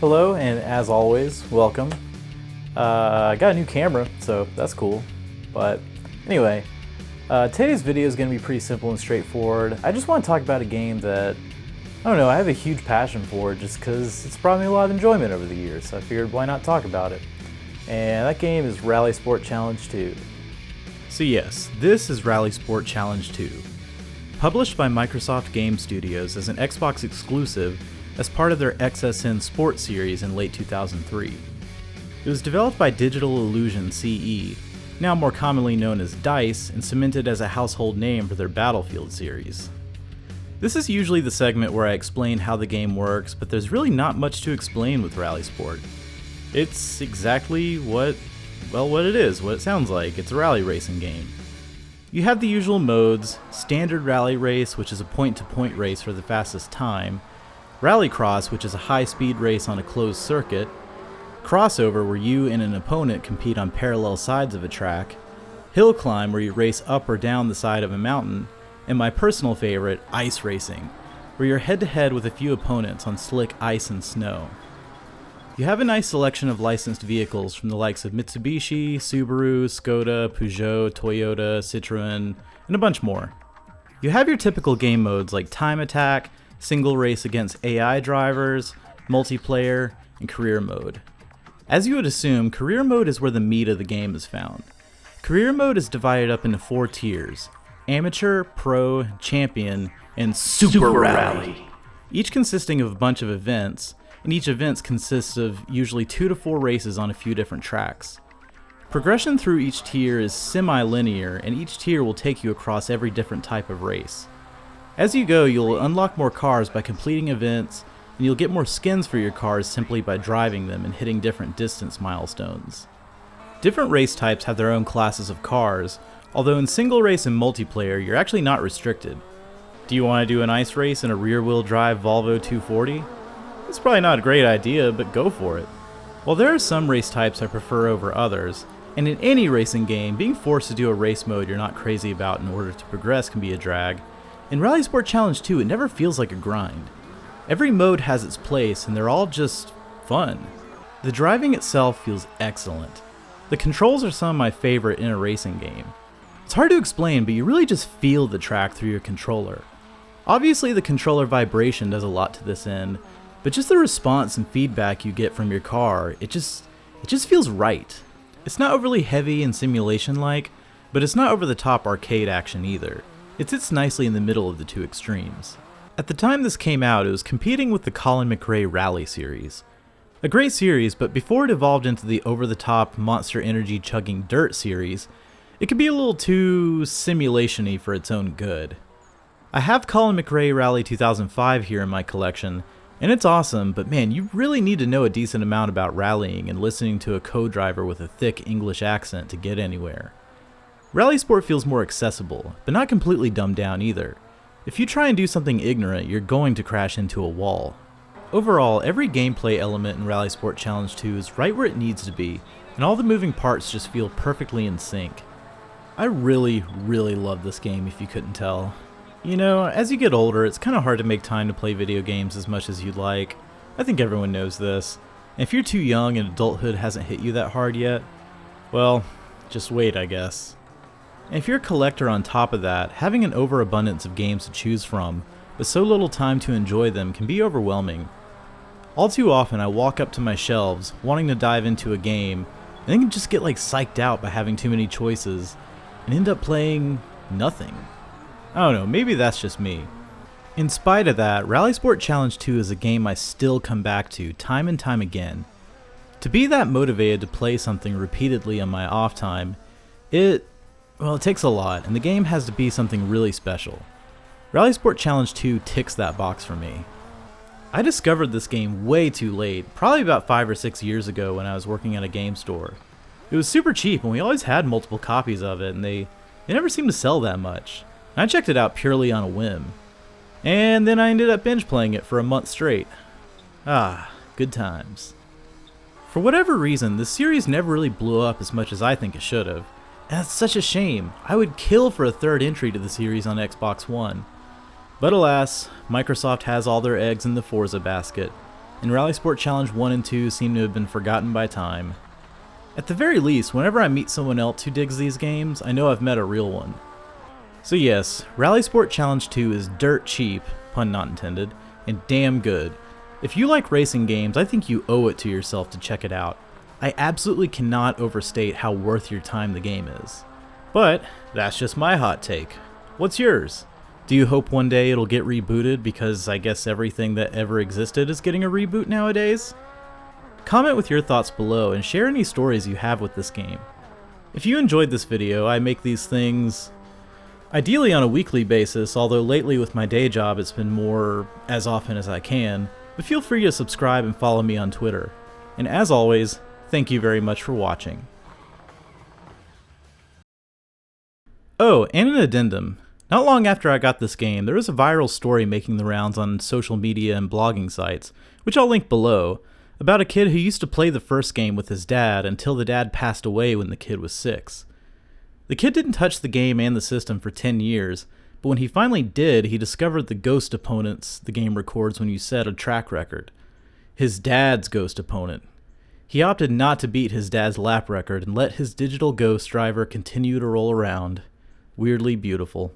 Hello, and as always, welcome. I got a new camera, so that's cool. But anyway, today's video is going to be pretty simple and straightforward. I just want to talk about a game that, I don't know, I have a huge passion for just because it's brought me a lot of enjoyment over the years, so I figured why not talk about it. And that game is Rally Sport Challenge 2. So yes, this is Rally Sport Challenge 2. Published by Microsoft Game Studios as an Xbox exclusive as part of their XSN Sports series in late 2003. It was developed by Digital Illusion CE, now more commonly known as DICE, and cemented as a household name for their Battlefield series. This is usually the segment where I explain how the game works, but there's really not much to explain with Rally Sport. It's exactly what it is, what it sounds like. It's a rally racing game. You have the usual modes: standard rally race, which is a point-to-point race for the fastest time; Rallycross, which is a high-speed race on a closed circuit; Crossover, where you and an opponent compete on parallel sides of a track; Hill Climb, where you race up or down the side of a mountain; and my personal favorite, Ice Racing, where you're head-to-head with a few opponents on slick ice and snow. You have a nice selection of licensed vehicles from the likes of Mitsubishi, Subaru, Skoda, Peugeot, Toyota, Citroën, and a bunch more. You have your typical game modes like Time Attack, Single Race against AI drivers, Multiplayer, and Career Mode. As you would assume, Career Mode is where the meat of the game is found. Career Mode is divided up into 4 tiers: Amateur, Pro, Champion, and Super Rally, each consisting of a bunch of events, and each event consists of usually 2 to 4 races on a few different tracks. Progression through each tier is semi-linear, and each tier will take you across every different type of race. As you go, you'll unlock more cars by completing events, and you'll get more skins for your cars simply by driving them and hitting different distance milestones. Different race types have their own classes of cars, although in single race and multiplayer, you're actually not restricted. Do you want to do an ice race in a rear-wheel drive Volvo 240? It's probably not a great idea, but go for it. While there are some race types I prefer over others, and in any racing game, being forced to do a race mode you're not crazy about in order to progress can be a drag, in Rally Sport Challenge 2 it never feels like a grind. Every mode has its place, and they're all just fun. The driving itself feels excellent. The controls are some of my favorite in a racing game. It's hard to explain, but you really just feel the track through your controller. Obviously the controller vibration does a lot to this end, but just the response and feedback you get from your car, it just feels right. It's not overly heavy and simulation-like, but it's not over-the-top arcade action either. It sits nicely in the middle of the two extremes. At the time this came out, it was competing with the Colin McRae Rally series. A great series, but before it evolved into the over-the-top Monster Energy chugging dirt series, it could be a little too simulation-y for its own good. I have Colin McRae Rally 2005 here in my collection, and it's awesome, but man, you really need to know a decent amount about rallying and listening to a co-driver with a thick English accent to get anywhere. Rally Sport feels more accessible, but not completely dumbed down either. If you try and do something ignorant, you're going to crash into a wall. Overall, every gameplay element in Rally Sport Challenge 2 is right where it needs to be, and all the moving parts just feel perfectly in sync. I really love this game if you couldn't tell. You know, as you get older, it's kind of hard to make time to play video games as much as you'd like. I think everyone knows this. And if you're too young and adulthood hasn't hit you that hard yet, well, just wait, I guess. And if you're a collector on top of that, having an overabundance of games to choose from, with so little time to enjoy them, can be overwhelming. All too often I walk up to my shelves, wanting to dive into a game, and then just get psyched out by having too many choices, and end up playing nothing. I don't know, maybe that's just me. In spite of that, Rally Sport Challenge 2 is a game I still come back to time and time again. To be that motivated to play something repeatedly on my off time, it takes a lot, and the game has to be something really special. Rally Sport Challenge 2 ticks that box for me. I discovered this game way too late, probably about 5 or 6 years ago when I was working at a game store. It was super cheap, and we always had multiple copies of it, and they never seemed to sell that much. I checked it out purely on a whim. And then I ended up binge playing it for a month straight. Ah, good times. For whatever reason, this series never really blew up as much as I think it should have. And that's such a shame. I would kill for a third entry to the series on Xbox One. But alas, Microsoft has all their eggs in the Forza basket, and Rally Sport Challenge 1 and 2 seem to have been forgotten by time. At the very least, whenever I meet someone else who digs these games, I know I've met a real one. So yes, Rally Sport Challenge 2 is dirt cheap, pun not intended, and damn good. If you like racing games, I think you owe it to yourself to check it out. I absolutely cannot overstate how worth your time the game is. But that's just my hot take. What's yours? Do you hope one day it'll get rebooted because I guess everything that ever existed is getting a reboot nowadays? Comment with your thoughts below and share any stories you have with this game. If you enjoyed this video, I make these things ideally on a weekly basis, although lately with my day job it's been more as often as I can, but feel free to subscribe and follow me on Twitter. And as always, thank you very much for watching. Oh, and an addendum. Not long after I got this game, there was a viral story making the rounds on social media and blogging sites, which I'll link below, about a kid who used to play the first game with his dad until the dad passed away when the kid was 6. The kid didn't touch the game and the system for 10 years, but when he finally did, he discovered the ghost opponents the game records when you set a track record. His dad's ghost opponent. He opted not to beat his dad's lap record and let his digital ghost driver continue to roll around. Weirdly beautiful.